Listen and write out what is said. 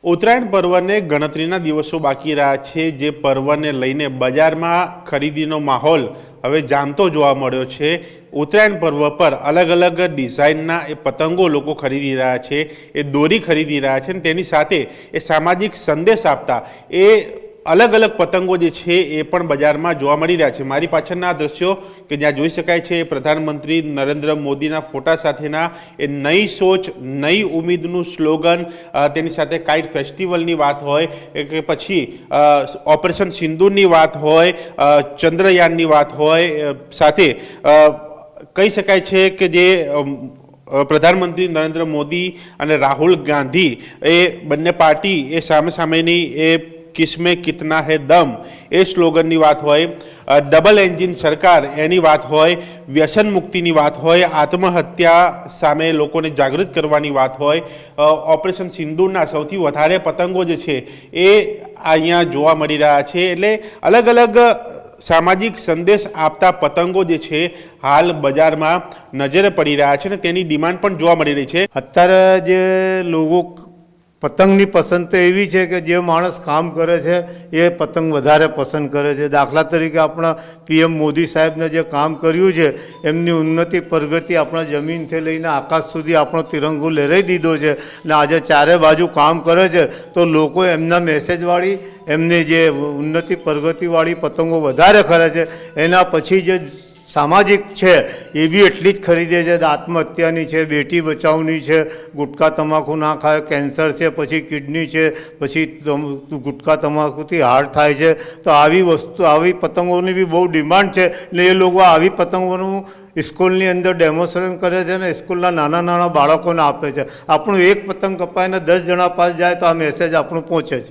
ઉત્તરાયણ પર્વને ગણતરીના દિવસો બાકી રહ્યા છે। જે પર્વને લઈને બજારમાં ખરીદીનો માહોલ હવે જામતો જોવા મળ્યો છે। ઉત્તરાયણ પર્વ પર અલગ અલગ ડિઝાઇનના એ પતંગો લોકો ખરીદી રહ્યા છે, એ દોરી ખરીદી રહ્યા છે, અને તેની સાથે એ સામાજિક સંદેશ આપતા એ अलग अलग पतंगों जे छे ए पण बजार में जोवा मळी रह्या छे। मारी पाछळना दृश्यों के ज्यां जोई शकाय छे प्रधानमंत्री नरेंद्र मोदीना फोटा साथेना ए नई सोच नई उम्मीदनुं स्लोगन, तेनी साथे काइट फेस्टिवलनी वात होय के पछी ऑपरेशन सिंदूरनी वात होय, चंद्रयाननी वात होय, साथे कही शकाय छे के जे प्रधानमंत्री नरेंद्र मोदी और राहुल गांधी ए बंने पार्टी ए सामे सामेनी ए किसमें कितना है दम ए स्लोगन बात होय, डबल एंजीन सरकार एनी बात होय, व्यसन मुक्ति बात होय, आत्महत्या सामे लोकोने जागृत करवानी बात होय, ऑपरेशन सिंदूरना सौथी वधारे पतंगो जे छे ए अहींया जोवा मळी रह्या छे। एटले अलग अलग सामाजिक संदेश आपता पतंगो जे छे हाल बजार में नजरे पड़ी रहा है, तेनी डिमांड पण जोवा मळी रही है। अत्यारे जे लोगो पतंगनी पसंद तो एवी है कि जे माणस काम करे छे ए पतंग वधारे पसंद करे छे। दाखला तरीके अपना पीएम मोदी साहेब ने जे काम कर्युं छे एमनी उन्नति प्रगति अपना जमीन थी लईने आकाश सुधी आपणो तिरंगो लहराई दीधो छे ने आज चारे बाजू काम करे छे तो लोको एमना मेसेजवाड़ी एमने जे उन्नति प्रगतिवाड़ी पतंगो वधारे करे छे। एना पछी जे सामाजिक है ये भी एटली ज खरीदे छे। आत्महत्यानी है, बेटी बचावनी है, गुटका तमाकू ना खाए, कैंसर से पछी किडनी है, पछी गुटका तमाकूथी हार्ट थाय छे। तो आवी वस्तु आवी पतंगोनी भी बहुत डिमांड है ने ए लोको आवी पतंगोनुं स्कूलनी अंदर डेमोन्स्ट्रेशन करे छे ने स्कूलना नाना नाना बाळकोने आपे छे। आपणुं एक पतंग कपाईने 10 जणा पास जाए तो आ मेसेज आपणुं पहोंचे छे।